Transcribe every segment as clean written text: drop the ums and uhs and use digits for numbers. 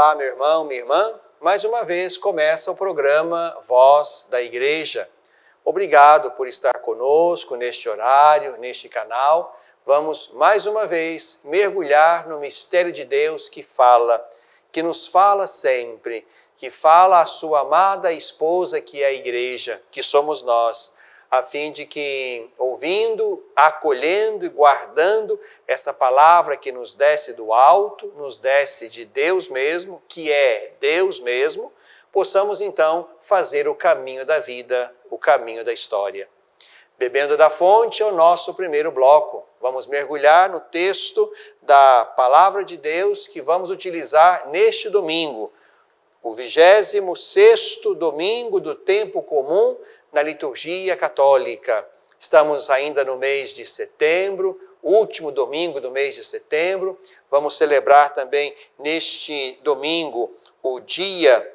Olá, meu irmão, minha irmã. Mais uma vez começa o programa Voz da Igreja. Obrigado por estar conosco neste horário, neste canal. Vamos mais uma vez mergulhar no mistério de Deus que nos fala sempre, que fala à sua amada esposa que é a Igreja, que somos nós, a fim de que, ouvindo, acolhendo e guardando essa palavra que nos desce do alto, nos desce de Deus mesmo, que é Deus mesmo, possamos então fazer o caminho da vida, o caminho da história. Bebendo da fonte é o nosso primeiro bloco. Vamos mergulhar no texto da palavra de Deus que vamos utilizar neste domingo, o 26º domingo do tempo comum na liturgia católica. Estamos ainda no mês de setembro, último domingo do mês de setembro. Vamos celebrar também neste domingo o dia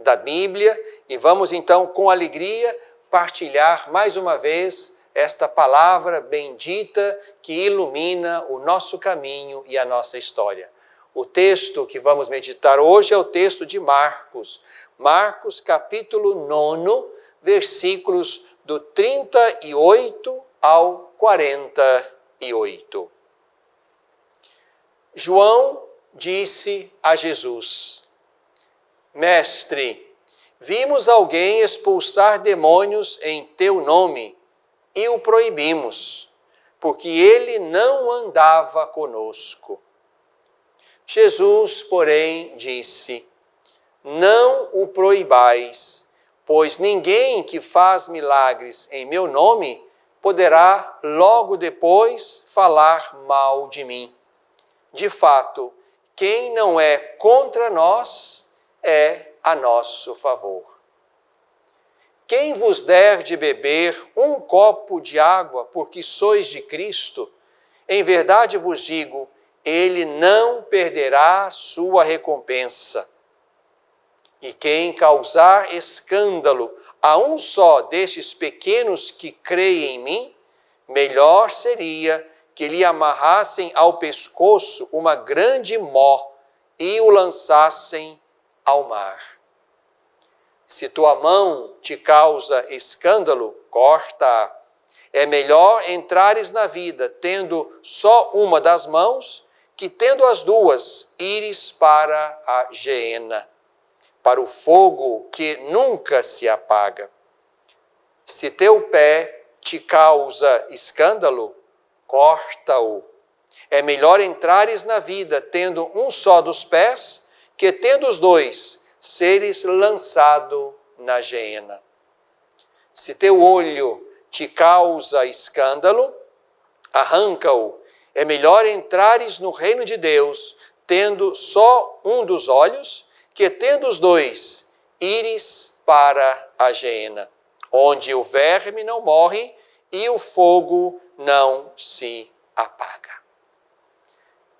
da Bíblia e vamos então com alegria partilhar mais uma vez esta palavra bendita que ilumina o nosso caminho e a nossa história. O texto que vamos meditar hoje é o texto de Marcos. Marcos, capítulo 9, versículos do 38 ao 48. João disse a Jesus: Mestre, vimos alguém expulsar demônios em teu nome e o proibimos, porque ele não andava conosco. Jesus, porém, disse: Não o proibais, pois ninguém que faz milagres em meu nome poderá logo depois falar mal de mim. De fato, quem não é contra nós é a nosso favor. Quem vos der de beber um copo de água, porque sois de Cristo, em verdade vos digo, ele não perderá sua recompensa. E quem causar escândalo a um só destes pequenos que creem em mim, melhor seria que lhe amarrassem ao pescoço uma grande mó e o lançassem ao mar. Se tua mão te causa escândalo, corta-a. É melhor entrares na vida tendo só uma das mãos, que tendo as duas, ires para a geena, para o fogo que nunca se apaga. Se teu pé te causa escândalo, corta-o. É melhor entrares na vida tendo um só dos pés, que tendo os dois, seres lançado na geena. Se teu olho te causa escândalo, arranca-o. É melhor entrares no reino de Deus, tendo só um dos olhos, que tendo os dois, ires para a geena, onde o verme não morre e o fogo não se apaga.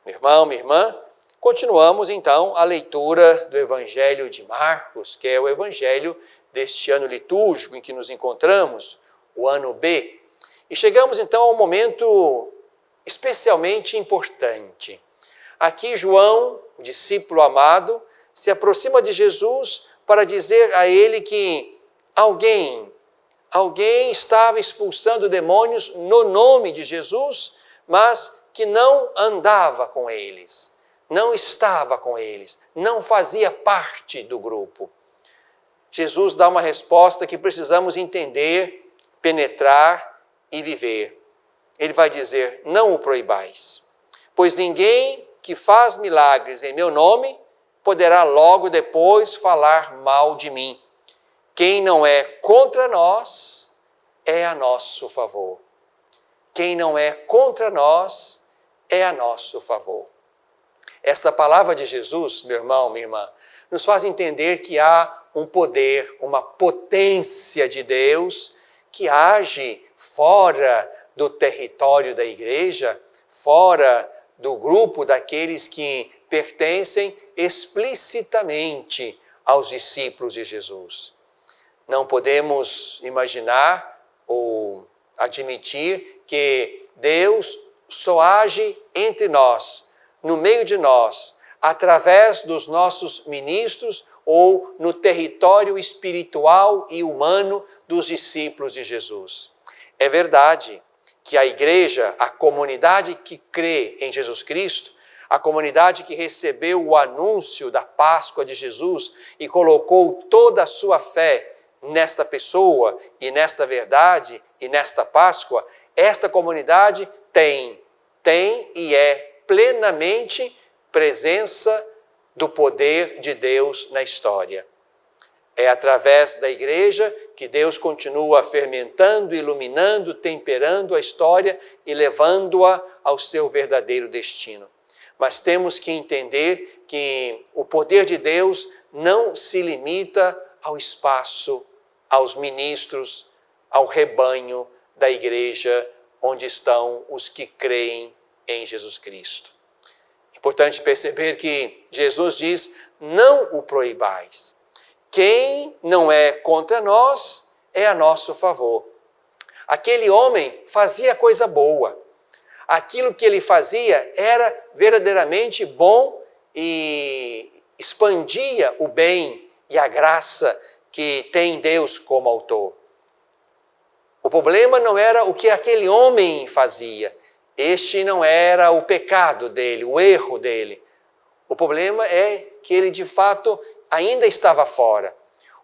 Meu irmão, minha irmã, continuamos então a leitura do Evangelho de Marcos, que é o Evangelho deste ano litúrgico em que nos encontramos, o ano B. E chegamos então a um momento especialmente importante. Aqui João, o discípulo amado, se aproxima de Jesus para dizer a ele que alguém estava expulsando demônios no nome de Jesus, mas que não andava com eles, não estava com eles, não fazia parte do grupo. Jesus dá uma resposta que precisamos entender, penetrar e viver. Ele vai dizer: não o proibais, pois ninguém que faz milagres em meu nome poderá logo depois falar mal de mim. Quem não é contra nós é a nosso favor. Quem não é contra nós é a nosso favor. Esta palavra de Jesus, meu irmão, minha irmã, nos faz entender que há um poder, uma potência de Deus que age fora do território da igreja, fora do grupo daqueles que pertencem explicitamente aos discípulos de Jesus. Não podemos imaginar ou admitir que Deus só age entre nós, no meio de nós, através dos nossos ministros ou no território espiritual e humano dos discípulos de Jesus. É verdade que a igreja, a comunidade que crê em Jesus Cristo, a comunidade que recebeu o anúncio da Páscoa de Jesus e colocou toda a sua fé nesta pessoa e nesta verdade e nesta Páscoa, esta comunidade tem e é plenamente presença do poder de Deus na história. É através da igreja que Deus continua fermentando, iluminando, temperando a história e levando-a ao seu verdadeiro destino. Mas temos que entender que o poder de Deus não se limita ao espaço, aos ministros, ao rebanho da igreja onde estão os que creem em Jesus Cristo. Importante perceber que Jesus diz, não o proibais. Quem não é contra nós é a nosso favor. Aquele homem fazia coisa boa. Aquilo que ele fazia era verdadeiramente bom e expandia o bem e a graça que tem Deus como autor. O problema não era o que aquele homem fazia. Este não era o pecado dele, o erro dele. O problema é que ele de fato ainda estava fora.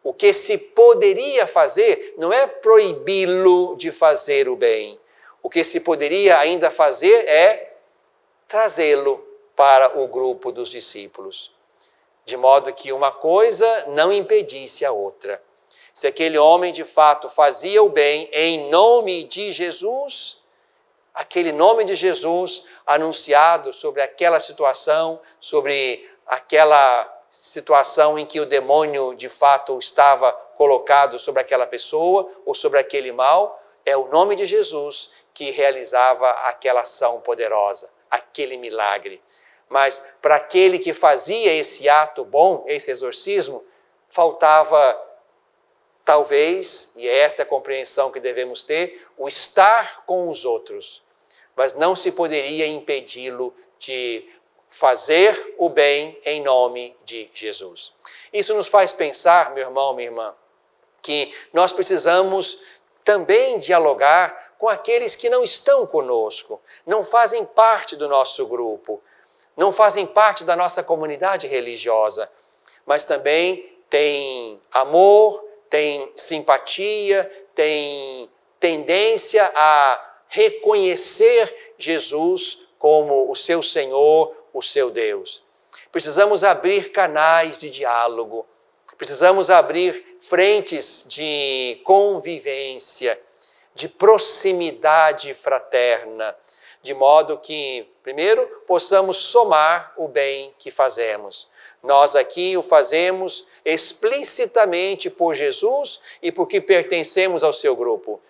O que se poderia fazer não é proibi-lo de fazer o bem. O que se poderia ainda fazer é trazê-lo para o grupo dos discípulos. De modo que uma coisa não impedisse a outra. Se aquele homem de fato fazia o bem em nome de Jesus, aquele nome de Jesus anunciado sobre aquela situação, sobre aquela situação em que o demônio de fato estava colocado sobre aquela pessoa ou sobre aquele mal, é o nome de Jesus que realizava aquela ação poderosa, aquele milagre. Mas para aquele que fazia esse ato bom, esse exorcismo, faltava talvez, e é esta a compreensão que devemos ter, o estar com os outros. Mas não se poderia impedi-lo de fazer o bem em nome de Jesus. Isso nos faz pensar, meu irmão, minha irmã, que nós precisamos também dialogar com aqueles que não estão conosco, não fazem parte do nosso grupo, não fazem parte da nossa comunidade religiosa, mas também têm amor, têm simpatia, têm tendência a reconhecer Jesus como o seu Senhor, o seu Deus. Precisamos abrir canais de diálogo, precisamos abrir frentes de convivência, de proximidade fraterna, de modo que, primeiro, possamos somar o bem que fazemos. Nós aqui o fazemos explicitamente por Jesus e porque pertencemos ao seu grupo.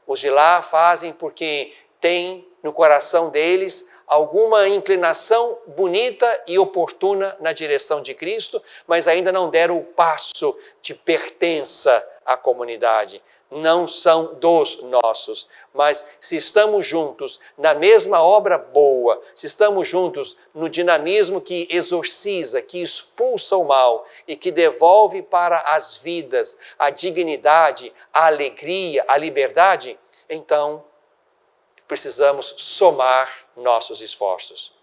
Os de lá fazem porque tem no coração deles alguma inclinação bonita e oportuna na direção de Cristo, mas ainda não deram o passo de pertença à comunidade. Não são dos nossos, mas se estamos juntos na mesma obra boa, se estamos juntos no dinamismo que exorciza, que expulsa o mal e que devolve para as vidas a dignidade, a alegria, a liberdade, então precisamos somar nossos esforços.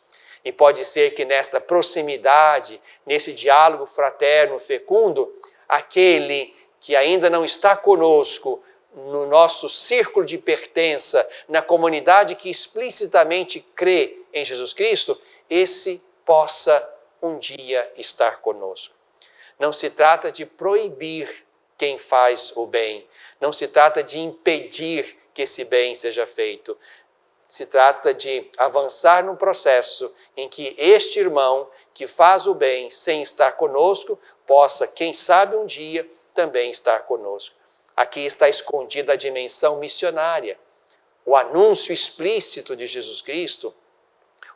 E pode ser que nesta proximidade, nesse diálogo fraterno, fecundo, aquele que ainda não está conosco no nosso círculo de pertença, na comunidade que explicitamente crê em Jesus Cristo, esse possa um dia estar conosco. Não se trata de proibir quem faz o bem, não se trata de impedir que esse bem seja feito. Se trata de avançar num processo em que este irmão que faz o bem sem estar conosco, possa, quem sabe um dia, também estar conosco. Aqui está escondida a dimensão missionária, o anúncio explícito de Jesus Cristo,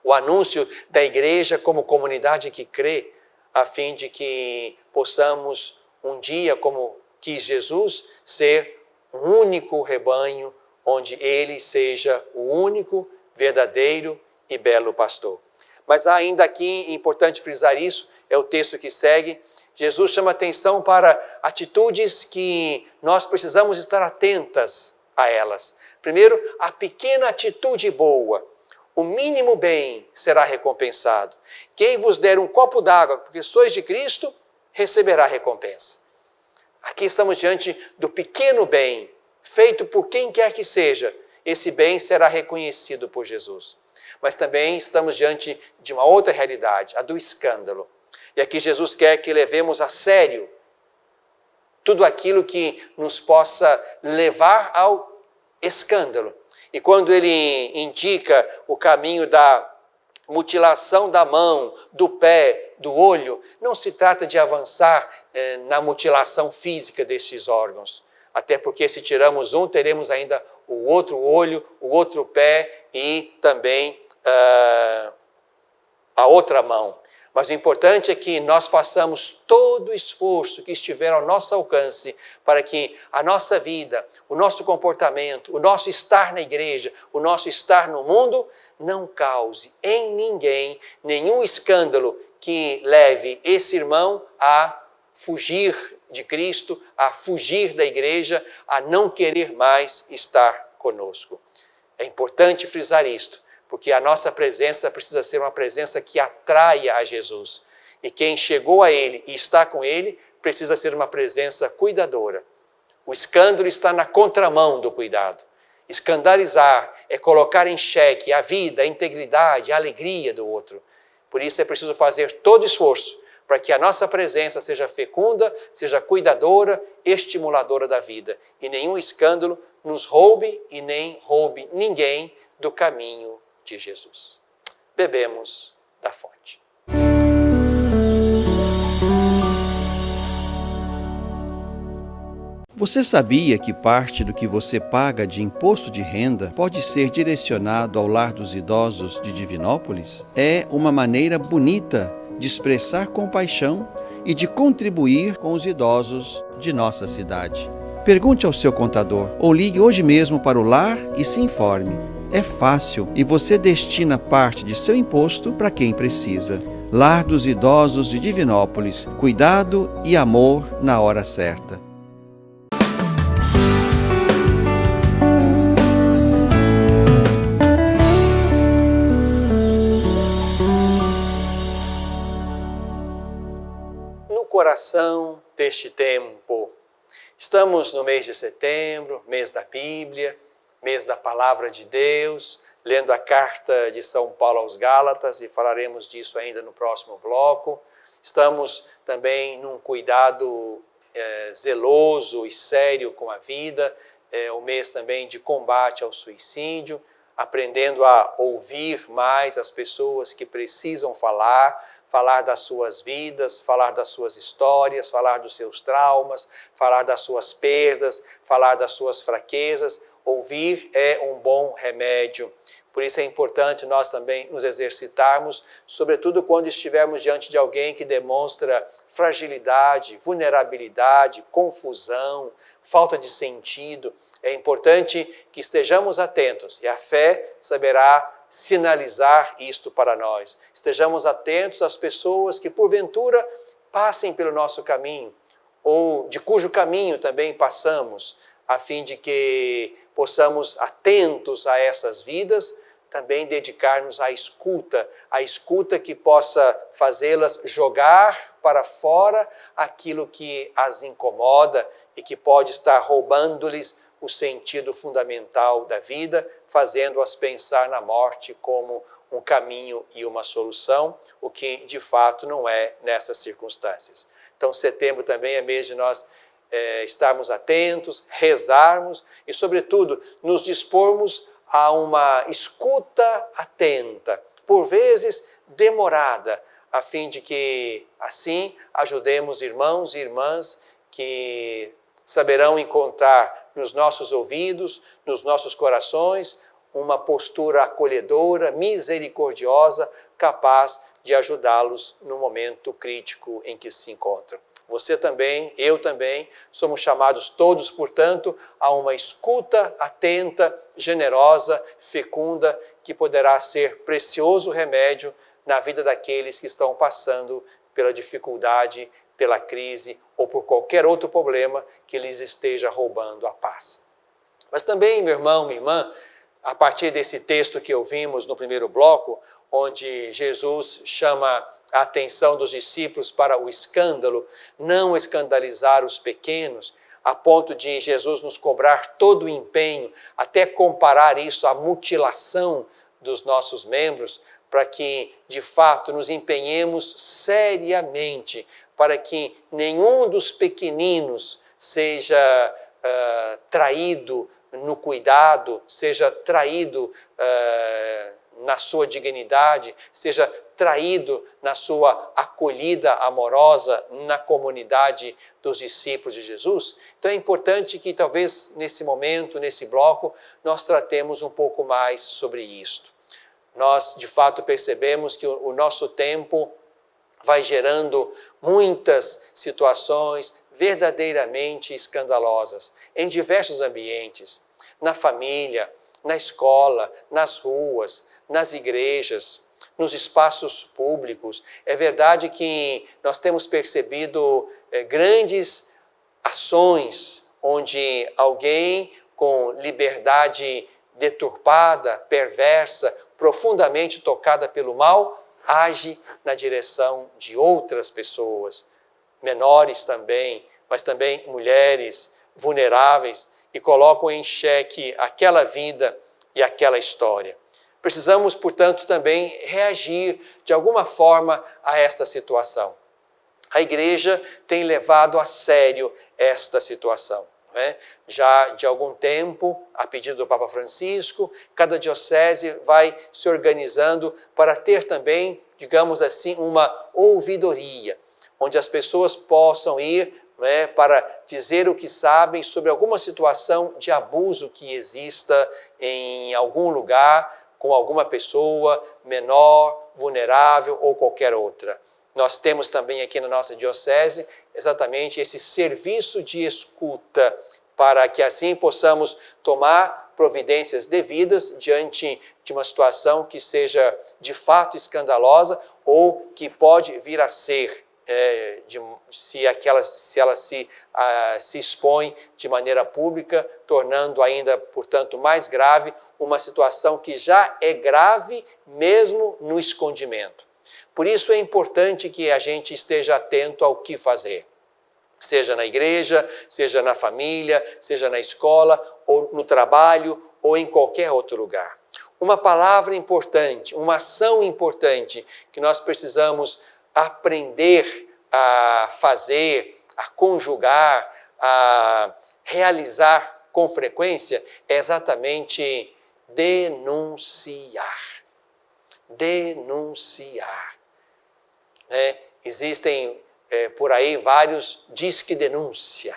o anúncio da igreja como comunidade que crê, a fim de que possamos um dia, como quis Jesus, ser um único rebanho, onde ele seja o único, verdadeiro e belo pastor. Mas ainda aqui, é importante frisar isso, é o texto que segue. Jesus chama atenção para atitudes que nós precisamos estar atentas a elas. Primeiro, a pequena atitude boa, o mínimo bem será recompensado. Quem vos der um copo d'água, porque sois de Cristo, receberá recompensa. Aqui estamos diante do pequeno bem, feito por quem quer que seja. Esse bem será reconhecido por Jesus. Mas também estamos diante de uma outra realidade, a do escândalo. E aqui Jesus quer que levemos a sério tudo aquilo que nos possa levar ao escândalo. E quando ele indica o caminho da mutilação da mão, do pé, do olho, não se trata de avançar na mutilação física destes órgãos. Até porque se tiramos um, teremos ainda o outro olho, o outro pé e também a outra mão. Mas o importante é que nós façamos todo o esforço que estiver ao nosso alcance para que a nossa vida, o nosso comportamento, o nosso estar na igreja, o nosso estar no mundo, não cause em ninguém nenhum escândalo que leve esse irmão a fugir de Cristo, a fugir da igreja, a não querer mais estar conosco. É importante frisar isto, porque a nossa presença precisa ser uma presença que atraia a Jesus. E quem chegou a Ele e está com Ele, precisa ser uma presença cuidadora. O escândalo está na contramão do cuidado. Escandalizar é colocar em xeque a vida, a integridade, a alegria do outro. Por isso é preciso fazer todo esforço para que a nossa presença seja fecunda, seja cuidadora, estimuladora da vida. E nenhum escândalo nos roube e nem roube ninguém do caminho de Jesus. Bebemos da fonte. Você sabia que parte do que você paga de imposto de renda pode ser direcionado ao Lar dos Idosos de Divinópolis? É uma maneira bonita de expressar compaixão e de contribuir com os idosos de nossa cidade. Pergunte ao seu contador ou ligue hoje mesmo para o lar e se informe. É fácil e você destina parte de seu imposto para quem precisa. Lar dos Idosos de Divinópolis. Cuidado e amor na hora certa. No coração deste tempo, estamos no mês de setembro, mês da Bíblia, mês da Palavra de Deus, lendo a carta de São Paulo aos Gálatas, e falaremos disso ainda no próximo bloco. Estamos também num cuidado zeloso e sério com a vida, o mês também de combate ao suicídio, aprendendo a ouvir mais as pessoas que precisam falar das suas vidas, falar das suas histórias, falar dos seus traumas, falar das suas perdas, falar das suas fraquezas. Ouvir é um bom remédio. Por isso é importante nós também nos exercitarmos, sobretudo quando estivermos diante de alguém que demonstra fragilidade, vulnerabilidade, confusão, falta de sentido. É importante que estejamos atentos e a fé saberá sinalizar isto para nós. Estejamos atentos às pessoas que porventura passem pelo nosso caminho ou de cujo caminho também passamos, a fim de que possamos, atentos a essas vidas, também dedicar-nos à escuta que possa fazê-las jogar para fora aquilo que as incomoda e que pode estar roubando-lhes o sentido fundamental da vida, fazendo-as pensar na morte como um caminho e uma solução, o que de fato não é nessas circunstâncias. Então, setembro também é mês de nós estarmos atentos, rezarmos e, sobretudo, nos dispormos a uma escuta atenta, por vezes demorada, a fim de que, assim, ajudemos irmãos e irmãs que saberão encontrar nos nossos ouvidos, nos nossos corações, uma postura acolhedora, misericordiosa, capaz de ajudá-los no momento crítico em que se encontram. Você também, eu também, somos chamados todos, portanto, a uma escuta atenta, generosa, fecunda, que poderá ser precioso remédio na vida daqueles que estão passando pela dificuldade, pela crise ou por qualquer outro problema que lhes esteja roubando a paz. Mas também, meu irmão, minha irmã, a partir desse texto que ouvimos no primeiro bloco, onde Jesus chama a atenção dos discípulos para o escândalo, não escandalizar os pequenos, a ponto de Jesus nos cobrar todo o empenho, até comparar isso à mutilação dos nossos membros, para que, de fato, nos empenhemos seriamente para que nenhum dos pequeninos seja traído no cuidado, seja traído na sua dignidade, seja traído na sua acolhida amorosa na comunidade dos discípulos de Jesus. Então é importante que talvez nesse momento, nesse bloco, nós tratemos um pouco mais sobre isto. Nós de fato percebemos que o nosso tempo vai gerando muitas situações verdadeiramente escandalosas em diversos ambientes, na família, na escola, nas ruas, nas igrejas, nos espaços públicos. É verdade que nós temos percebido grandes ações onde alguém com liberdade deturpada, perversa, profundamente tocada pelo mal, age na direção de outras pessoas, menores também, mas também mulheres vulneráveis, e colocam em xeque aquela vida e aquela história. Precisamos, portanto, também reagir de alguma forma a esta situação. A igreja tem levado a sério esta situação. Já de algum tempo, a pedido do Papa Francisco, cada diocese vai se organizando para ter também, digamos assim, uma ouvidoria, onde as pessoas possam ir para dizer o que sabem sobre alguma situação de abuso que exista em algum lugar, com alguma pessoa menor, vulnerável ou qualquer outra. Nós temos também aqui na nossa diocese exatamente esse serviço de escuta, para que assim possamos tomar providências devidas diante de uma situação que seja de fato escandalosa ou que pode vir a ser, se ela se expõe de maneira pública, tornando ainda, portanto, mais grave uma situação que já é grave mesmo no escondimento. Por isso é importante que a gente esteja atento ao que fazer, seja na igreja, seja na família, seja na escola, ou no trabalho, ou em qualquer outro lugar. Uma palavra importante, uma ação importante que nós precisamos aprender a fazer, a conjugar, a realizar com frequência é exatamente denunciar. Denunciar. Existem por aí vários disque denúncia,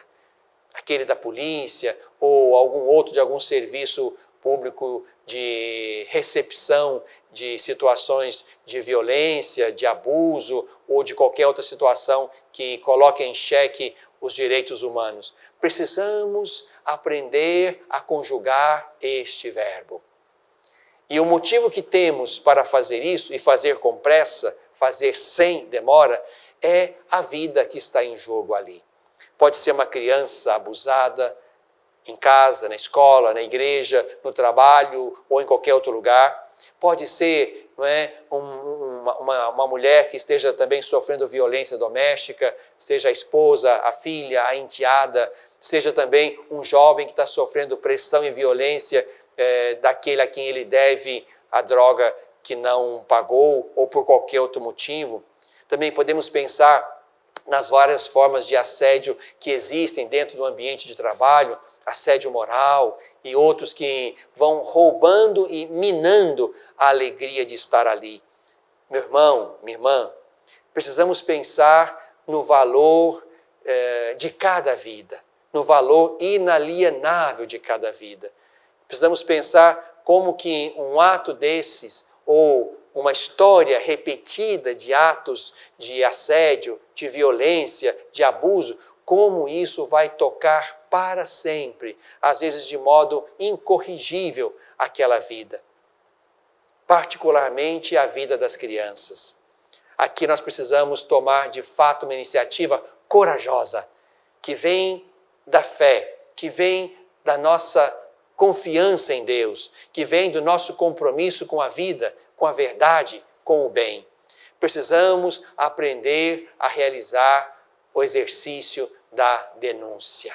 aquele da polícia ou algum outro de algum serviço público de recepção de situações de violência, de abuso ou de qualquer outra situação que coloque em xeque os direitos humanos. Precisamos aprender a conjugar este verbo. E o motivo que temos para fazer isso e fazer com pressa, fazer sem demora, é a vida que está em jogo ali. Pode ser uma criança abusada em casa, na escola, na igreja, no trabalho ou em qualquer outro lugar. Pode ser uma mulher que esteja também sofrendo violência doméstica, seja a esposa, a filha, a enteada, seja também um jovem que está sofrendo pressão e violência daquele a quem ele deve a droga que não pagou ou por qualquer outro motivo. Também podemos pensar nas várias formas de assédio que existem dentro do ambiente de trabalho, assédio moral e outros que vão roubando e minando a alegria de estar ali. Meu irmão, minha irmã, precisamos pensar no valor de cada vida, no valor inalienável de cada vida. Precisamos pensar como que um ato desses ou uma história repetida de atos de assédio, de violência, de abuso, como isso vai tocar para sempre, às vezes de modo incorrigível, aquela vida. particularmente a vida das crianças. Aqui nós precisamos tomar de fato uma iniciativa corajosa, que vem da fé, que vem da nossa confiança em Deus, que vem do nosso compromisso com a vida, com a verdade, com o bem. Precisamos aprender a realizar o exercício da denúncia.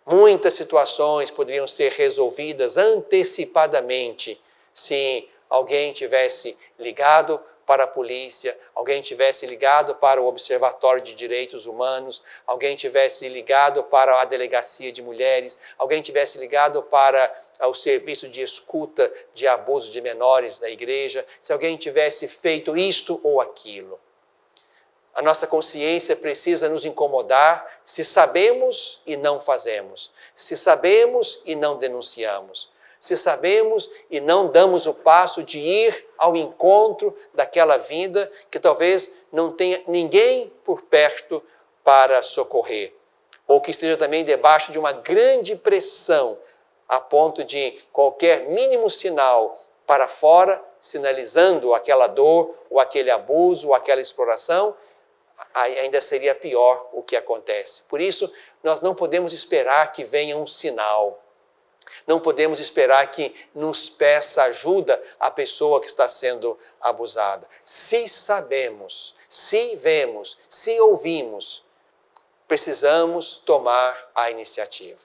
Muitas situações poderiam ser resolvidas antecipadamente se alguém tivesse ligado para a polícia, alguém tivesse ligado para o Observatório de Direitos Humanos, alguém tivesse ligado para a Delegacia de Mulheres, alguém tivesse ligado para o Serviço de Escuta de Abuso de Menores da igreja, se alguém tivesse feito isto ou aquilo. A nossa consciência precisa nos incomodar se sabemos e não fazemos, se sabemos e não denunciamos, se sabemos e não damos o passo de ir ao encontro daquela vida que talvez não tenha ninguém por perto para socorrer, ou que esteja também debaixo de uma grande pressão, a ponto de qualquer mínimo sinal para fora, sinalizando aquela dor, ou aquele abuso, ou aquela exploração, ainda seria pior o que acontece. Por isso, nós não podemos esperar que venha um sinal. Não podemos esperar que nos peça ajuda a pessoa que está sendo abusada. Se sabemos, se vemos, se ouvimos, precisamos tomar a iniciativa.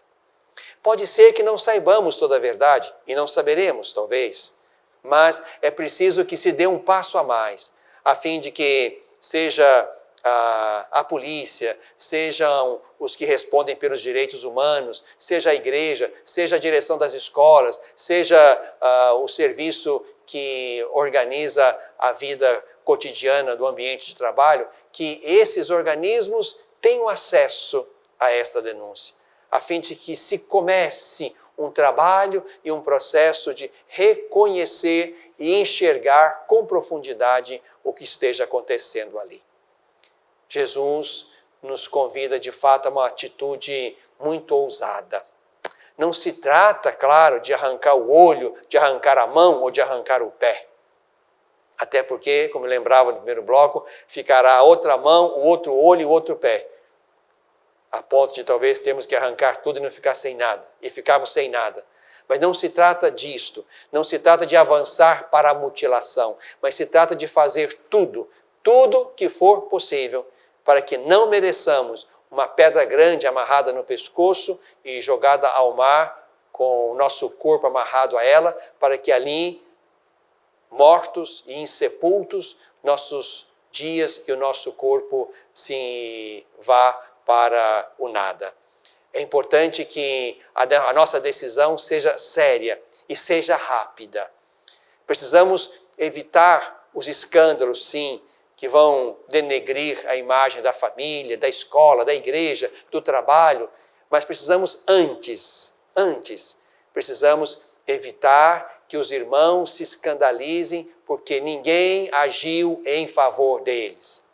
Pode ser que não saibamos toda a verdade, e não saberemos, talvez, mas é preciso que se dê um passo a mais, a fim de que seja a polícia, sejam os que respondem pelos direitos humanos, seja a igreja, seja a direção das escolas, seja o serviço que organiza a vida cotidiana do ambiente de trabalho, que esses organismos tenham acesso a esta denúncia, a fim de que se comece um trabalho e um processo de reconhecer e enxergar com profundidade o que esteja acontecendo ali. Jesus nos convida, de fato, a uma atitude muito ousada. Não se trata, claro, de arrancar o olho, de arrancar a mão ou de arrancar o pé. Até porque, como lembrava no primeiro bloco, ficará a outra mão, o outro olho e o outro pé. A ponto de talvez termos que arrancar tudo e não ficar sem nada, e ficarmos sem nada. Mas não se trata disto, não se trata de avançar para a mutilação, mas se trata de fazer tudo que for possível, para que não mereçamos uma pedra grande amarrada no pescoço e jogada ao mar, com o nosso corpo amarrado a ela, para que ali, mortos e insepultos, nossos dias e o nosso corpo se vá para o nada. É importante que a nossa decisão seja séria e seja rápida. Precisamos evitar os escândalos, sim, que vão denegrir a imagem da família, da escola, da igreja, do trabalho, mas precisamos precisamos evitar que os irmãos se escandalizem porque ninguém agiu em favor deles,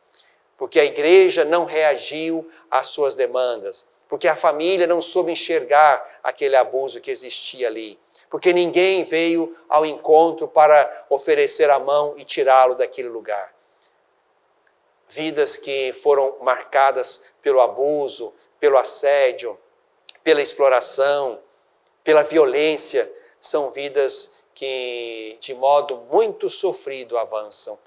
porque a igreja não reagiu às suas demandas, porque a família não soube enxergar aquele abuso que existia ali, porque ninguém veio ao encontro para oferecer a mão e tirá-lo daquele lugar. Vidas que foram marcadas pelo abuso, pelo assédio, pela exploração, pela violência, são vidas que de modo muito sofrido avançam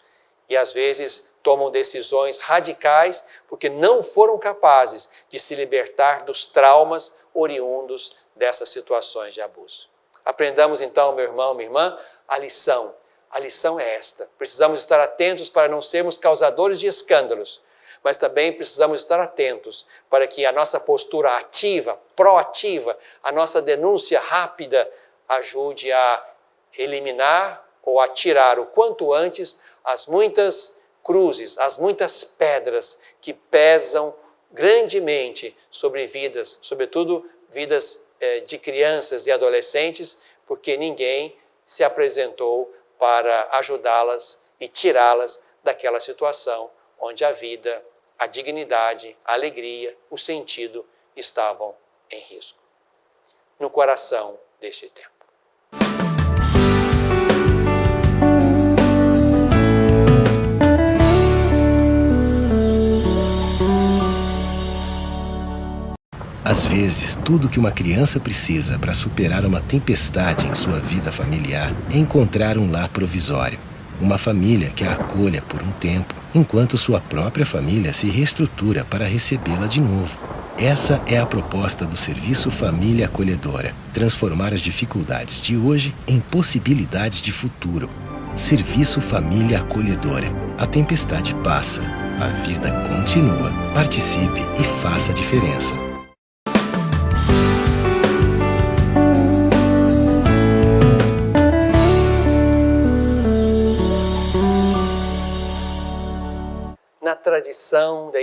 e às vezes tomam decisões radicais porque não foram capazes de se libertar dos traumas oriundos dessas situações de abuso. Aprendamos então, meu irmão, minha irmã, a lição. A lição é esta. Precisamos estar atentos para não sermos causadores de escândalos, mas também precisamos estar atentos para que a nossa postura ativa, proativa, a nossa denúncia rápida ajude a eliminar ou a tirar o quanto antes as muitas cruzes, as muitas pedras que pesam grandemente sobre vidas, sobretudo vidas de crianças e adolescentes, porque ninguém se apresentou para ajudá-las e tirá-las daquela situação onde a vida, a dignidade, a alegria, o sentido estavam em risco. No coração deste tempo. Às vezes, tudo que uma criança precisa para superar uma tempestade em sua vida familiar é encontrar um lar provisório. Uma família que a acolha por um tempo, enquanto sua própria família se reestrutura para recebê-la de novo. Essa é a proposta do Serviço Família Acolhedora: transformar as dificuldades de hoje em possibilidades de futuro. Serviço Família Acolhedora. A tempestade passa, a vida continua. Participe e faça a diferença. Na tradição da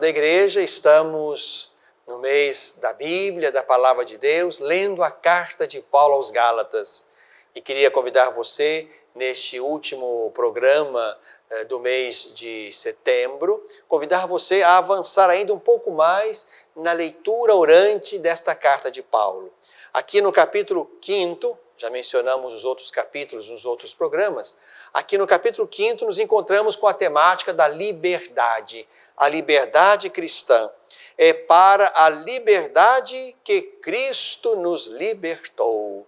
igreja, estamos no mês da Bíblia, da Palavra de Deus, lendo a carta de Paulo aos Gálatas. E queria convidar você, neste último programa do mês de setembro, convidar você a avançar ainda um pouco mais na leitura orante desta carta de Paulo. Aqui no capítulo 5º, já mencionamos os outros capítulos nos outros programas, aqui no capítulo 5º nos encontramos com a temática da liberdade. A liberdade cristã é para a liberdade que Cristo nos libertou.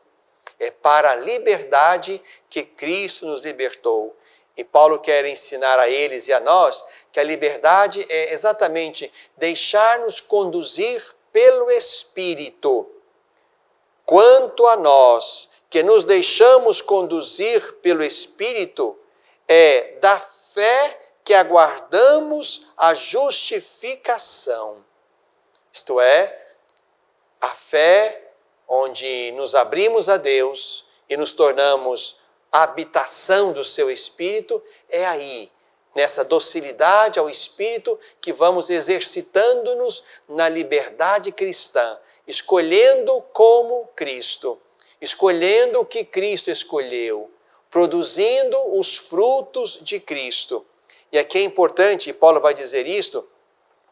É para a liberdade que Cristo nos libertou. E Paulo quer ensinar a eles e a nós que a liberdade é exatamente deixar-nos conduzir pelo Espírito. Quanto a nós, que nos deixamos conduzir pelo Espírito, é da fé que aguardamos a justificação. Isto é, a fé onde nos abrimos a Deus e nos tornamos a habitação do seu Espírito, é aí, nessa docilidade ao Espírito, que vamos exercitando-nos na liberdade cristã, escolhendo como Cristo, escolhendo o que Cristo escolheu, produzindo os frutos de Cristo. E aqui é importante, e Paulo vai dizer isto,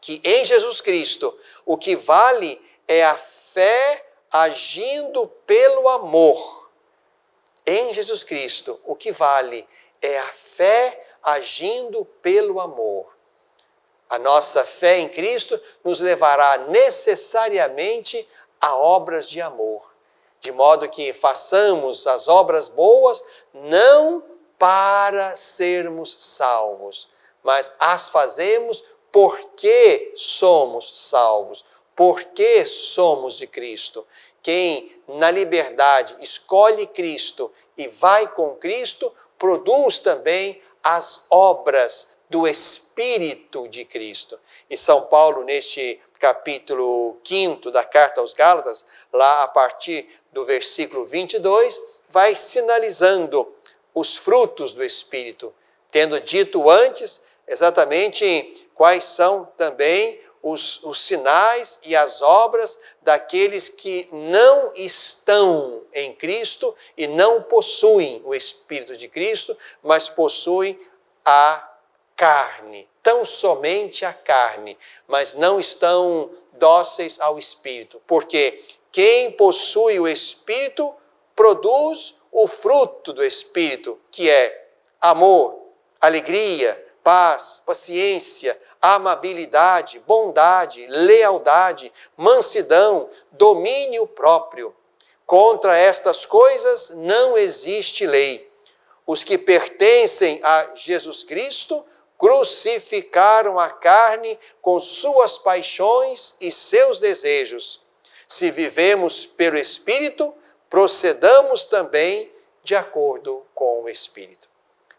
que em Jesus Cristo o que vale é a fé agindo pelo amor. Em Jesus Cristo o que vale é a fé agindo pelo amor. A nossa fé em Cristo nos levará necessariamente a obras de amor, de modo que façamos as obras boas não para sermos salvos, mas as fazemos porque somos salvos, porque somos de Cristo. Quem na liberdade escolhe Cristo e vai com Cristo, produz também as obras do Espírito de Cristo. E São Paulo, neste capítulo 5º da carta aos Gálatas, lá a partir do versículo 22, vai sinalizando os frutos do Espírito, tendo dito antes exatamente quais são também os sinais e as obras daqueles que não estão em Cristo e não possuem o Espírito de Cristo, mas possuem a carne, tão somente a carne, mas não estão dóceis ao Espírito, porque quem possui o Espírito produz o fruto do Espírito, que é amor, alegria, paz, paciência, amabilidade, bondade, lealdade, mansidão, domínio próprio. Contra estas coisas não existe lei. Os que pertencem a Jesus Cristo crucificaram a carne com suas paixões e seus desejos. Se vivemos pelo Espírito, procedamos também de acordo com o Espírito.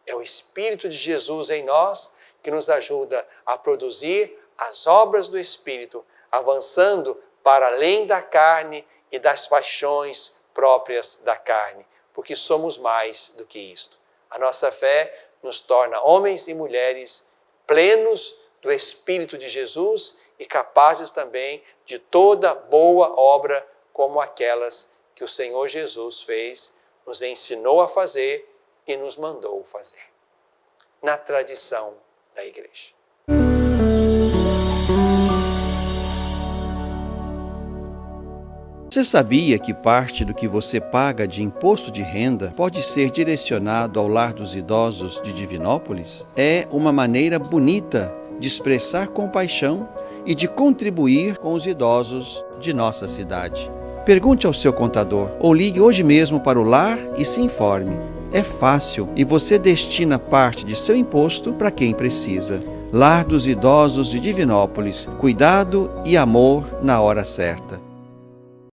É o Espírito de Jesus em nós que nos ajuda a produzir as obras do Espírito, avançando para além da carne e das paixões próprias da carne, porque somos mais do que isto. A nossa fé nos torna homens e mulheres plenos do Espírito de Jesus e capazes também de toda boa obra, como aquelas que o Senhor Jesus fez, nos ensinou a fazer e nos mandou fazer. Na tradição da igreja. Você sabia que parte do que você paga de imposto de renda pode ser direcionado ao lar dos idosos de Divinópolis? É uma maneira bonita de expressar compaixão e de contribuir com os idosos de nossa cidade. Pergunte ao seu contador ou ligue hoje mesmo para o lar e se informe. É fácil e você destina parte de seu imposto para quem precisa. Lar dos Idosos de Divinópolis. Cuidado e amor na hora certa.